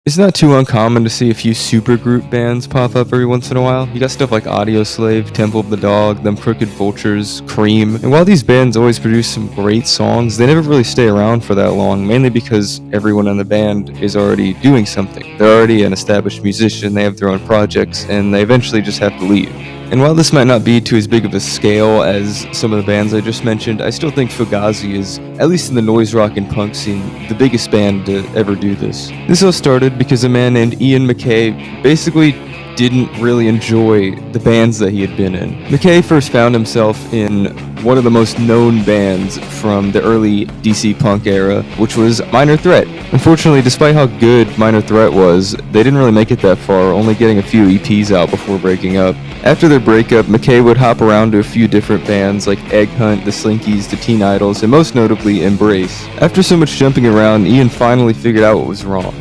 It's not too uncommon to see a few supergroup bands pop up every once in a while. You got stuff like Audioslave, Temple of the Dog, Them Crooked Vultures, Cream. And while these bands always produce some great songs, they never really stay around for that long, mainly because everyone in the band is already doing something. They're already an established musician, they have their own projects, and they eventually just have to leave. And while this might not be to as big of a scale as some of the bands I just mentioned, I still think Fugazi is, at least in the noise rock and punk scene, the biggest band to ever do this. This all started because a man named Ian MacKaye basically didn't really enjoy the bands that he had been in. MacKaye first found himself in one of the most known bands from the early DC punk era, which was Minor Threat. Unfortunately, despite how good Minor Threat was, they didn't really make it that far, only getting a few EPs out before breaking up. After their breakup, MacKaye would hop around to a few different bands like Egg Hunt, The Slinkies, The Teen Idols, and most notably Embrace. After so much jumping around, Ian finally figured out what was wrong.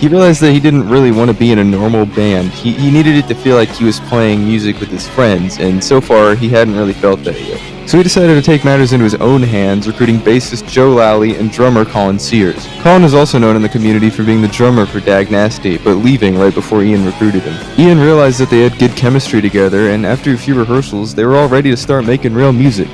He realized that he didn't really want to be in a normal band. He needed it to feel like he was playing music with his friends, and so far he hadn't really felt that yet. So he decided to take matters into his own hands, recruiting bassist Joe Lally and drummer Colin Sears. Colin is also known in the community for being the drummer for Dag Nasty, but leaving right before Ian recruited him. Ian realized that they had good chemistry together, and after a few rehearsals, they were all ready to start making real music.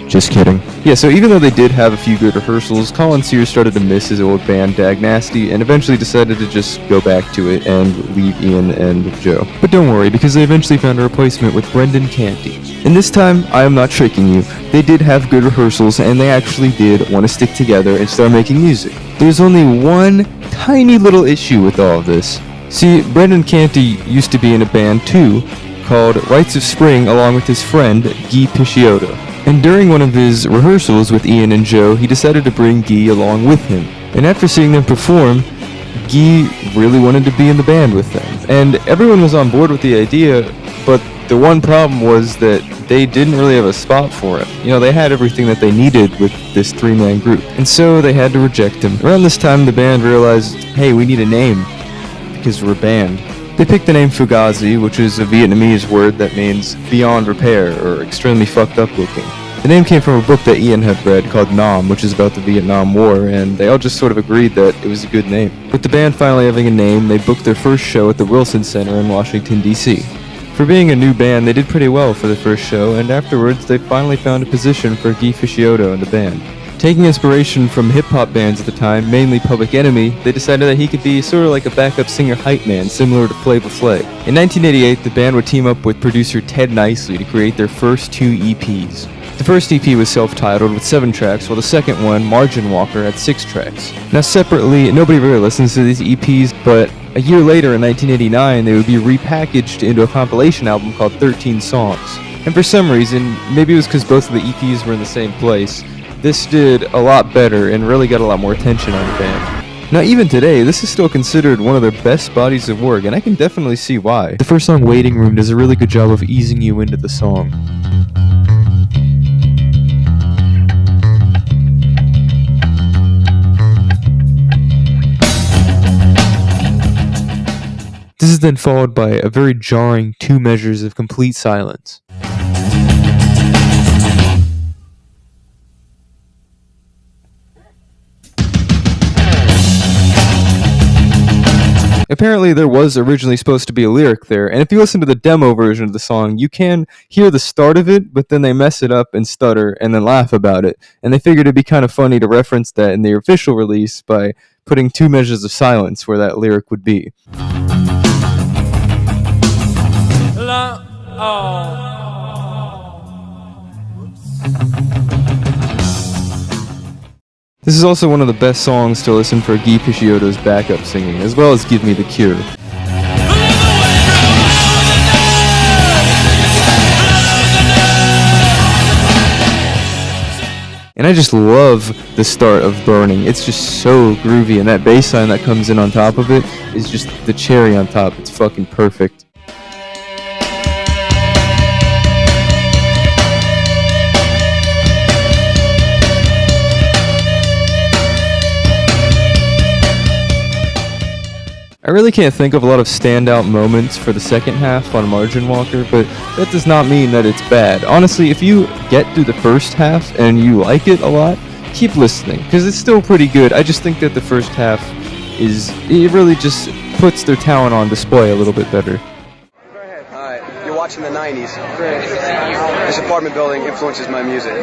Just kidding. Yeah, so even though they did have a few good rehearsals, Colin Sears started to miss his old band Dag Nasty and eventually decided to just go back to it and leave Ian and Joe. But don't worry, because they eventually found a replacement with Brendan Canty. And this time, I am not tricking you. They did have good rehearsals and they actually did want to stick together and start making music. There's only one tiny little issue with all of this. See, Brendan Canty used to be in a band too, called Rites of Spring along with his friend Guy Picciotto. And during one of his rehearsals with Ian and Joe, he decided to bring Guy along with him. And after seeing them perform, Guy really wanted to be in the band with them. And everyone was on board with the idea, but the one problem was that they didn't really have a spot for him. You know, they had everything that they needed with this three-man group. And so they had to reject him. Around this time, the band realized, hey, we need a name, because we're a band. They picked the name Fugazi, which is a Vietnamese word that means beyond repair or extremely fucked up looking. The name came from a book that Ian had read called Nam, which is about the Vietnam War, and they all just sort of agreed that it was a good name. With the band finally having a name, they booked their first show at the Wilson Center in Washington, D.C. For being a new band, they did pretty well for the first show, and afterwards they finally found a position for Guy Picciotto in the band. Taking inspiration from hip-hop bands at the time, mainly Public Enemy, they decided that he could be sort of like a backup singer hype man, similar to Flavor Flav. In 1988, the band would team up with producer Ted Nicely to create their first two EPs. The first EP was self-titled with 7 tracks, while the second one, Margin Walker, had 6 tracks. Now separately, nobody really listens to these EPs, but a year later in 1989, they would be repackaged into a compilation album called 13 Songs. And for some reason, maybe it was because both of the EPs were in the same place, this did a lot better and really got a lot more attention on the band. Now even today, this is still considered one of their best bodies of work, and I can definitely see why. The first song, Waiting Room, does a really good job of easing you into the song. This is then followed by a very jarring 2 measures of complete silence. Apparently there was originally supposed to be a lyric there, and if you listen to the demo version of the song, you can hear the start of it, but then they mess it up and stutter and then laugh about it. And they figured it'd be kind of funny to reference that in the official release by putting 2 measures of silence where that lyric would be. This is also one of the best songs to listen for Guy Picciotto's backup singing, as well as Give Me the Cure. And I just love the start of Burning. It's just so groovy, and that bass line that comes in on top of it is just the cherry on top. It's fucking perfect. I really can't think of a lot of standout moments for the second half on Margin Walker, but that does not mean that it's bad. Honestly, if you get through the first half and you like it a lot, keep listening, because it's still pretty good. I just think that the first half it really just puts their talent on display a little bit better. Alright, you're watching the 90s. Great. This apartment building influences my music.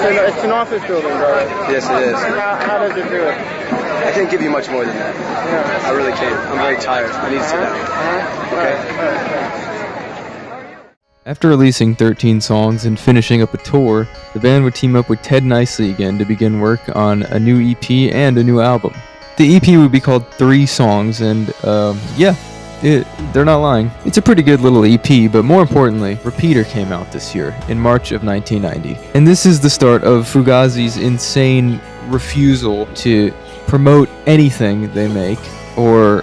It's an office building, bro. Yes, it is. How does it do it? I can't give you much more than that. Yeah. I really can't. I'm very tired. I need to sit down. Okay? After releasing 13 songs and finishing up a tour, the band would team up with Ted Nicely again to begin work on a new EP and a new album. The EP would be called 3 Songs, and they're not lying. It's a pretty good little EP, but more importantly, Repeater came out this year, in March of 1990. And this is the start of Fugazi's insane refusal to promote anything they make, or,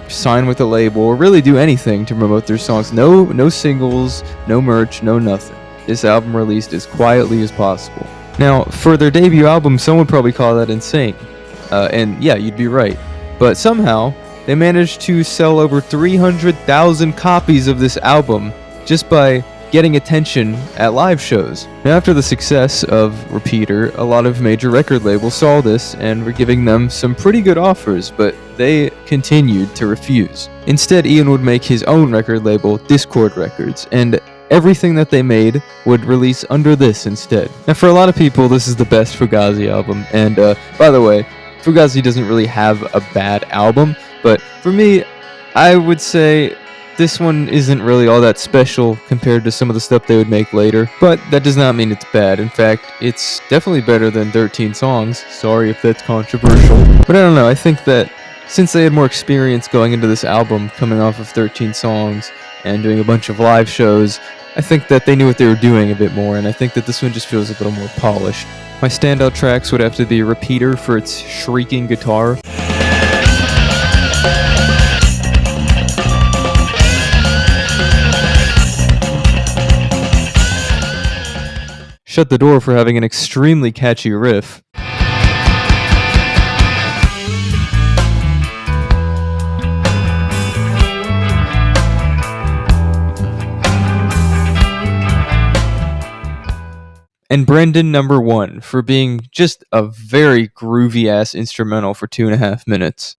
sign with a label, or really do anything to promote their songs. No singles, no merch, no nothing. This album released as quietly as possible. Now, for their debut album, some would probably call that insane. And yeah, you'd be right. But somehow, they managed to sell over 300,000 copies of this album just by getting attention at live shows. Now, after the success of Repeater, a lot of major record labels saw this and were giving them some pretty good offers, but they continued to refuse. Instead, Ian would make his own record label, Dischord Records, and everything that they made would release under this instead. Now, for a lot of people, this is the best Fugazi album, and by the way, Fugazi doesn't really have a bad album, but for me, I would say this one isn't really all that special compared to some of the stuff they would make later, but that does not mean it's bad. In fact, it's definitely better than 13 Songs. Sorry if that's controversial. But I don't know, I think that since they had more experience going into this album, coming off of 13 Songs and doing a bunch of live shows, I think that they knew what they were doing a bit more, and I think that this one just feels a little more polished. My standout tracks would have to be Repeater for its shrieking guitar, Shut the Door for having an extremely catchy riff, and Brendan number 1 for being just a very groovy ass instrumental for 2.5 minutes.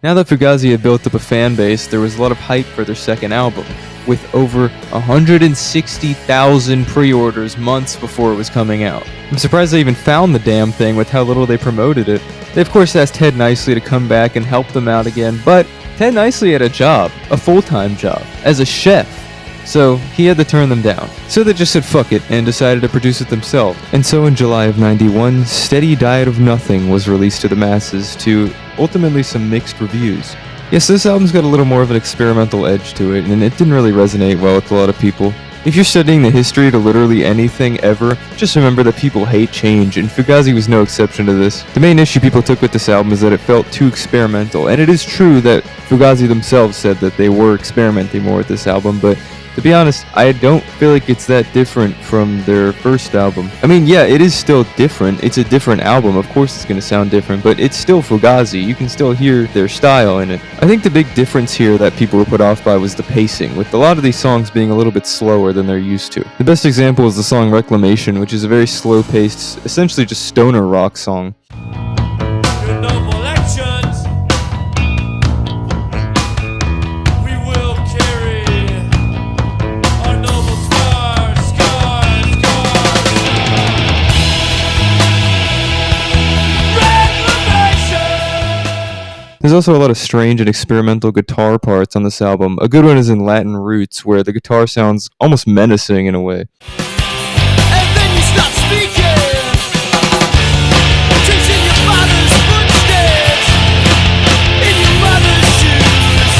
Now that Fugazi had built up a fan base, there was a lot of hype for their second album, with over 160,000 pre-orders months before it was coming out. I'm surprised they even found the damn thing with how little they promoted it. They of course asked Ted Nicely to come back and help them out again, but Ted Nicely had a job, a full-time job, as a chef, so he had to turn them down. So they just said fuck it and decided to produce it themselves. And so in July of '91, Steady Diet of Nothing was released to the masses to ultimately some mixed reviews. Yes, this album's got a little more of an experimental edge to it, and it didn't really resonate well with a lot of people. If you're studying the history to literally anything ever, just remember that people hate change, and Fugazi was no exception to this. The main issue people took with this album is that it felt too experimental, and it is true that Fugazi themselves said that they were experimenting more with this album, but to be honest, I don't feel like it's that different from their first album. I mean, yeah, it is still different. It's a different album. Of course it's going to sound different, but it's still Fugazi. You can still hear their style in it. I think the big difference here that people were put off by was the pacing, with a lot of these songs being a little bit slower than they're used to. The best example is the song Reclamation, which is a very slow-paced, essentially just stoner rock song. There's also a lot of strange and experimental guitar parts on this album. A good one is in Latin Roots, where the guitar sounds almost menacing in a way. And then you stop speaking, chasing your father's footsteps, in your mother's shoes,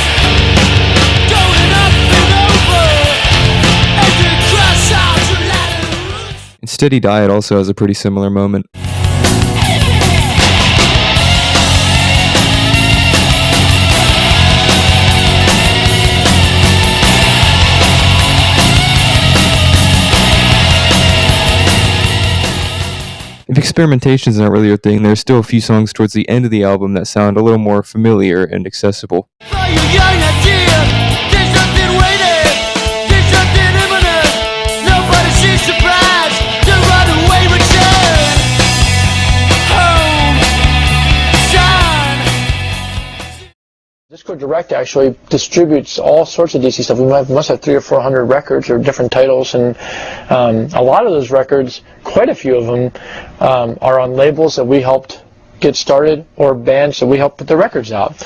going up and over, and you cross out your Latin roots. And Steady Diet also has a pretty similar moment. If experimentation is not really your thing, there's still a few songs towards the end of the album that sound a little more familiar and accessible. For you young idea, there's nothing waiting, there's nothing Direct actually distributes all sorts of DC stuff. We must have 300 or 400 records or different titles, and a lot of those records, quite a few of them, are on labels that we helped get started, or bands that we helped put the records out.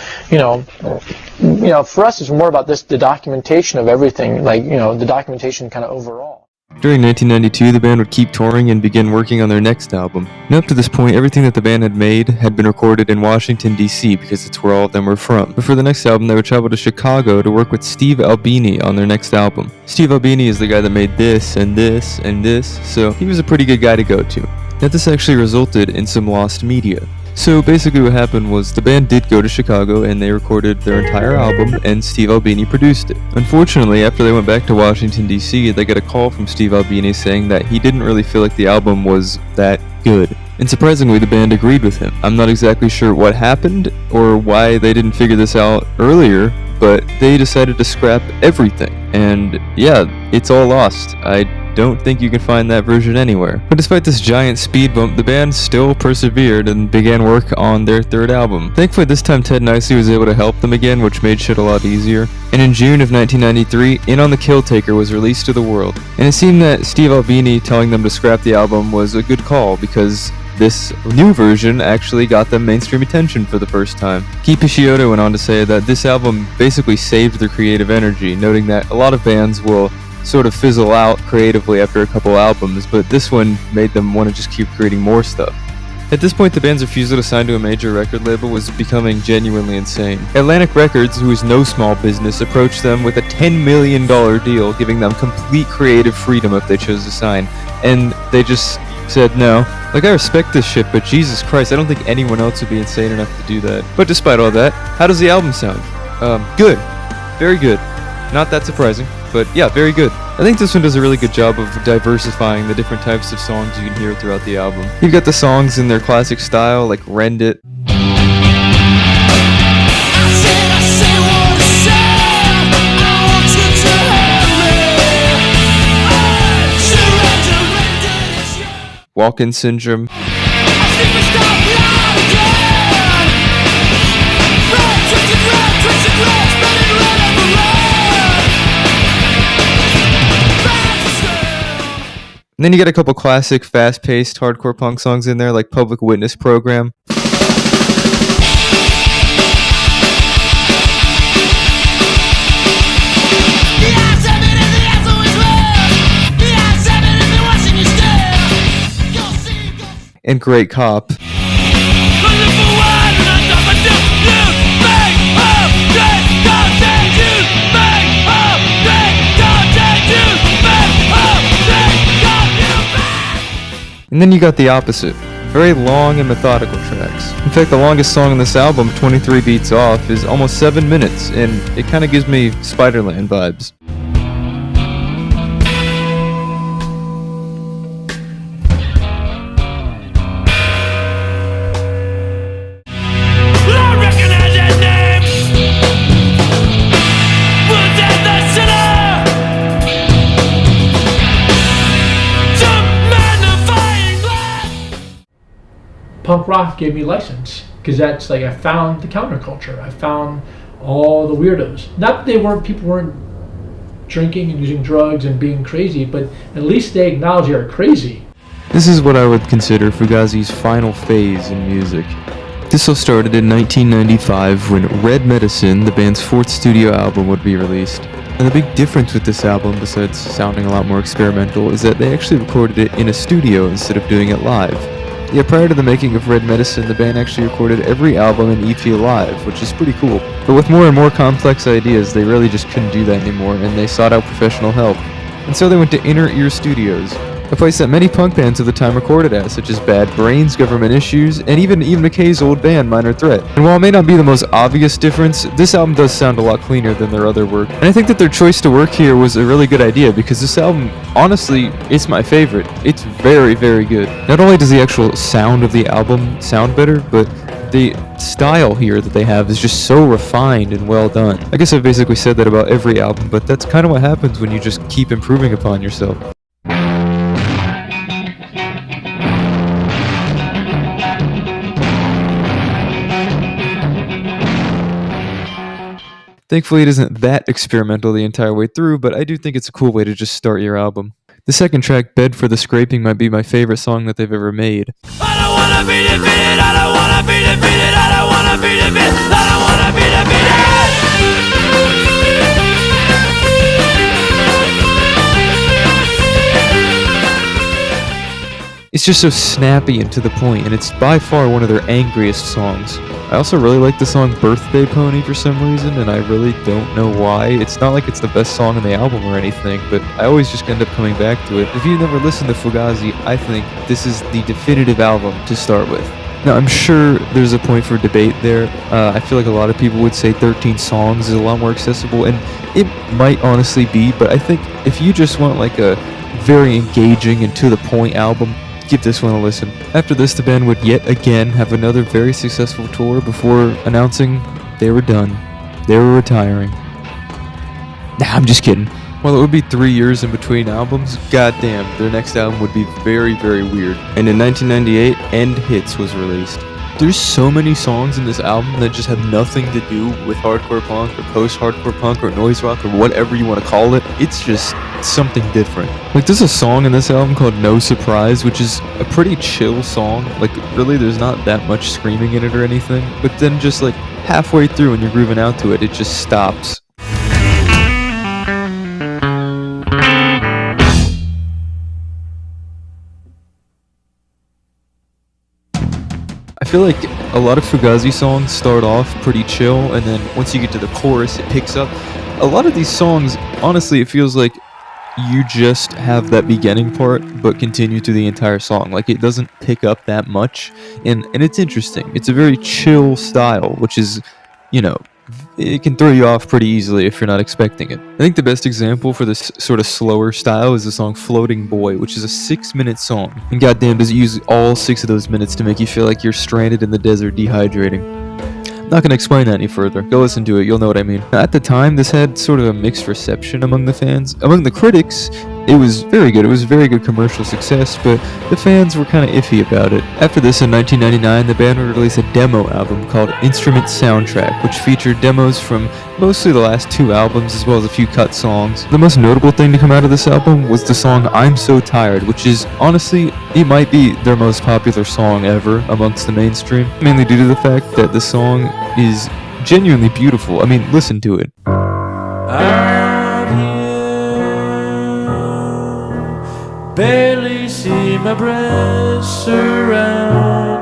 For us, it's more about the documentation of everything, the documentation kind of overall. During 1992, the band would keep touring and begin working on their next album. And up to this point, everything that the band had made had been recorded in Washington, D.C., because it's where all of them were from. But for the next album, they would travel to Chicago to work with Steve Albini on their next album. Steve Albini is the guy that made this and this and this, so he was a pretty good guy to go to. Now, this actually resulted in some lost media. So basically what happened was the band did go to Chicago and they recorded their entire album, and Steve Albini produced it. Unfortunately, after they went back to Washington, D.C., they got a call from Steve Albini saying that he didn't really feel like the album was that good. And surprisingly, the band agreed with him. I'm not exactly sure what happened or why they didn't figure this out earlier, but they decided to scrap everything. And yeah, it's all lost. I don't think you can find that version anywhere. But despite this giant speed bump, the band still persevered and began work on their third album. Thankfully, this time Ted Nicely was able to help them again, which made shit a lot easier. And in June of 1993, In on the Kill Taker was released to the world. And it seemed that Steve Albini telling them to scrap the album was a good call, because this new version actually got them mainstream attention for the first time. Keith Picciotto went on to say that this album basically saved their creative energy, noting that a lot of bands will sort of fizzle out creatively after a couple albums, but this one made them want to just keep creating more stuff. At this point, the band's refusal to sign to a major record label was becoming genuinely insane. Atlantic Records, who is no small business, approached them with a $10 million deal, giving them complete creative freedom if they chose to sign, and they just said no. Like, I respect this shit, but Jesus Christ, I don't think anyone else would be insane enough to do that. But despite all that, how does the album sound? Good. Very good. Not that surprising, but yeah, very good. I think this one does a really good job of diversifying the different types of songs you can hear throughout the album. You've got the songs in their classic style, like Rend It. Walk-In Syndrome. And then you get a couple classic, fast-paced, hardcore punk songs in there, like Public Witness Program. And Great Cop. And then you got the opposite. Very long and methodical tracks. In fact, the longest song on this album, 23 Beats Off, is almost 7 minutes, and it kind of gives me Spider-Man vibes. Punk rock gave me license, because that's like, I found the counterculture. I found all the weirdos. Not that people weren't drinking and using drugs and being crazy, but at least they acknowledge they're crazy. This is what I would consider Fugazi's final phase in music. This all started in 1995 when Red Medicine, the band's fourth studio album, would be released. And the big difference with this album, besides sounding a lot more experimental, is that they actually recorded it in a studio instead of doing it live. Yeah, prior to the making of Red Medicine, the band actually recorded every album and EP live, which is pretty cool. But with more and more complex ideas, they really just couldn't do that anymore, and they sought out professional help. And so they went to Inner Ear Studios, a place that many punk bands of the time recorded at, such as Bad Brains, Government Issues, and even McKay's old band, Minor Threat. And while it may not be the most obvious difference, this album does sound a lot cleaner than their other work. And I think that their choice to work here was a really good idea, because this album, honestly, it's my favorite. It's very, very good. Not only does the actual sound of the album sound better, but the style here that they have is just so refined and well done. I guess I've basically said that about every album, but that's kind of what happens when you just keep improving upon yourself. Thankfully, it isn't that experimental the entire way through, but I do think it's a cool way to just start your album. The second track, Bed for the Scraping, might be my favorite song that they've ever made. I don't wanna be defeated, I don't wanna be defeated, I don't wanna be defeated, I don't wanna be defeated. It's just so snappy and to the point, and it's by far one of their angriest songs. I also really like the song Birthday Pony for some reason, and I really don't know why. It's not like it's the best song on the album or anything, but I always just end up coming back to it. If you've never listened to Fugazi, I think this is the definitive album to start with. Now, I'm sure there's a point for debate there. I feel like a lot of people would say 13 songs is a lot more accessible, and it might honestly be, but I think if you just want like a very engaging and to the point album, give this one a listen. After this, the band would yet again have another very successful tour before announcing they were done. They were retiring. Nah, I'm just kidding. While it would be 3 years in between albums, goddamn, their next album would be very, very weird. And in 1998, End Hits was released. There's so many songs in this album that just have nothing to do with hardcore punk or post-hardcore punk or noise rock or whatever you want to call it. It's just something different. Like, there's a song in this album called No Surprise, which is a pretty chill song. Like, really, there's not that much screaming in it or anything. But then just like halfway through when you're grooving out to it, it just stops. I feel like a lot of Fugazi songs start off pretty chill, and then once you get to the chorus, it picks up. A lot of these songs, honestly, it feels like you just have that beginning part, but continue through the entire song. Like, it doesn't pick up that much, and it's interesting. It's a very chill style, which is, you know, it can throw you off pretty easily if you're not expecting it. I think the best example for this sort of slower style is the song Floating Boy, which is a 6-minute song. And goddamn, does it use all 6 of those minutes to make you feel like you're stranded in the desert dehydrating. I'm not going to explain that any further. Go listen to it, you'll know what I mean. Now, at the time, this had sort of a mixed reception among the fans. Among the critics, it was very good. It was a very good commercial success, but the fans were kind of iffy about it. After this, in 1999, the band would release a demo album called Instrument Soundtrack, which featured demos from mostly the last 2 albums, as well as a few cut songs. The most notable thing to come out of this album was the song I'm So Tired, which is, honestly, it might be their most popular song ever amongst the mainstream, mainly due to the fact that the song is genuinely beautiful. I mean, listen to it. I'm here, barely see my breath surrounded.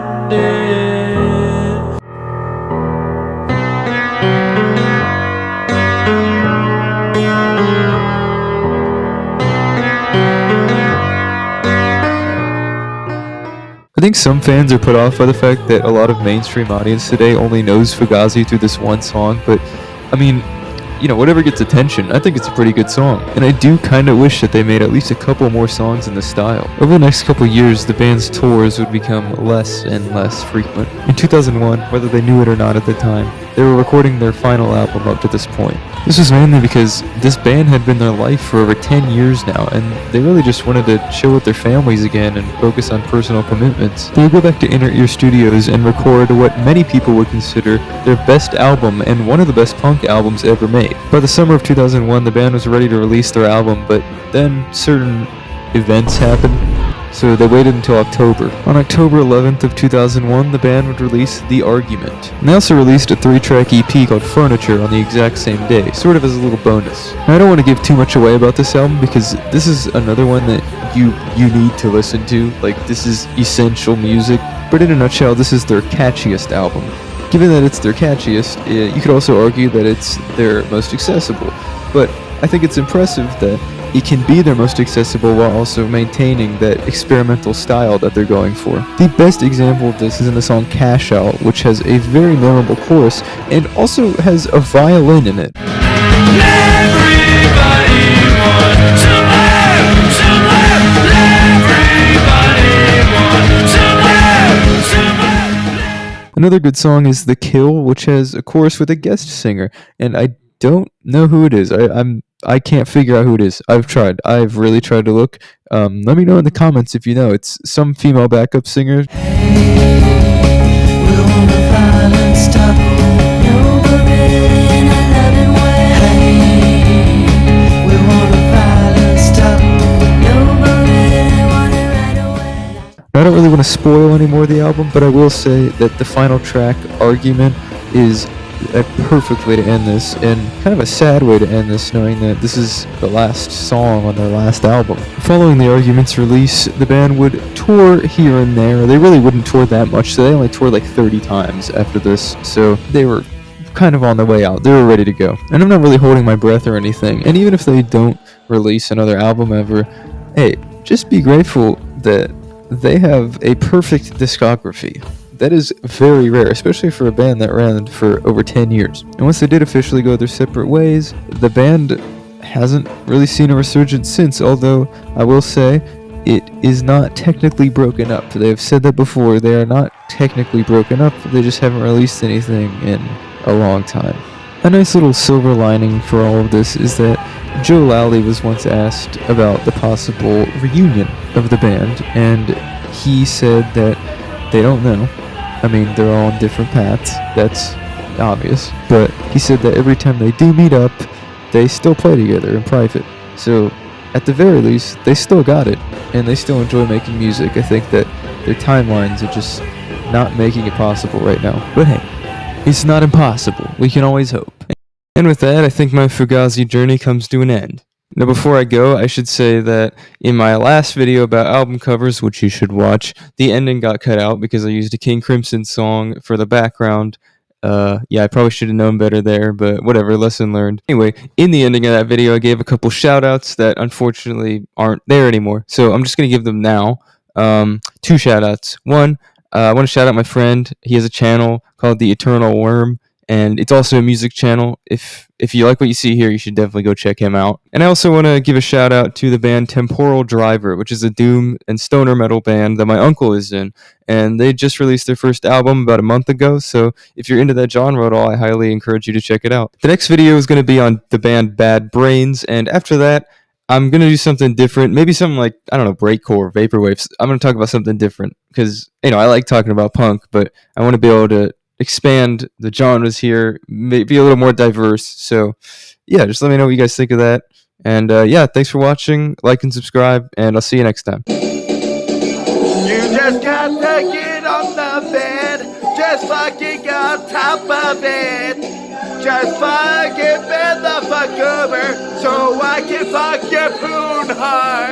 I think some fans are put off by the fact that a lot of mainstream audience today only knows Fugazi through this one song, but I mean, you know, whatever gets attention, I think it's a pretty good song. And I do kind of wish that they made at least a couple more songs in this style. Over the next couple years, the band's tours would become less and less frequent. In 2001, whether they knew it or not at the time, they were recording their final album up to this point. This was mainly because this band had been their life for over 10 years now, and they really just wanted to chill with their families again and focus on personal commitments. They would go back to Inner Ear Studios and record what many people would consider their best album and one of the best punk albums ever made. By the summer of 2001, the band was ready to release their album, but then certain events happened, so they waited until October. On October 11th of 2001, the band would release The Argument. And they also released a 3-track EP called Furniture on the exact same day, sort of as a little bonus. Now, I don't want to give too much away about this album because this is another one that you need to listen to. Like, this is essential music, but in a nutshell, this is their catchiest album. Given that it's their catchiest, you could also argue that it's their most accessible, but I think it's impressive that it can be their most accessible while also maintaining that experimental style that they're going for. The best example of this is in the song Cash Out, which has a very memorable chorus and also has a violin in it. Another good song is The Kill, which has a chorus with a guest singer, and I don't know who it is. I can't figure out who it is. I've tried. I've really tried to look. Let me know in the comments if you know. It's some female backup singer. Will the violence stop? Nobody, and I love it. I don't really want to spoil any more of the album, but I will say that the final track, Argument, is a perfect way to end this, and kind of a sad way to end this, knowing that this is the last song on their last album. Following the Argument's release, the band would tour here and there. They really wouldn't tour that much, so they only toured like 30 times after this, so they were kind of on their way out. They were ready to go. And I'm not really holding my breath or anything, and even if they don't release another album ever, hey, just be grateful that they have a perfect discography. That is very rare, especially for a band that ran for over 10 years. And once they did officially go their separate ways, the band hasn't really seen a resurgence since, although I will say it is not technically broken up. They have said that before. They are not technically broken up. They just haven't released anything in a long time. A nice little silver lining for all of this is that Joe Lally was once asked about the possible reunion of the band, and he said that they don't know. I mean, they're all on different paths, that's obvious, but he said that every time they do meet up, they still play together in private. So, at the very least, they still got it, and they still enjoy making music. I think that their timelines are just not making it possible right now. But hey, it's not impossible. We can always hope. And with that, I think my Fugazi journey comes to an end. Now, before I go, I should say that in my last video about album covers, which you should watch, the ending got cut out because I used a King Crimson song for the background. Yeah, I probably should have known better there, but whatever, lesson learned. Anyway, in the ending of that video, I gave a couple shout-outs that unfortunately aren't there anymore, so I'm just going to give them now. 2 shout-outs. One, I want to shout out my friend. He has a channel called The Eternal Worm, and it's also a music channel. If you like what you see here, you should definitely go check him out. And I also want to give a shout out to the band Temporal Driver, which is a doom and stoner metal band that my uncle is in, and they just released their first album about a month ago, so if you're into that genre at all, I highly encourage you to check it out. The next video is going to be on the band Bad Brains, and after that, I'm going to do something different, maybe something like, I don't know, breakcore, vaporwave. I'm going to talk about something different, because, I like talking about punk, but I want to be able to expand the genres here, maybe a little more diverse. So yeah, just let me know what you guys think of that. And yeah, thanks for watching, like and subscribe, and I'll see you next time. You just got to get on the bed, just fucking on top of it. Just fucking bend the fuck over so I can fuck your poon hard.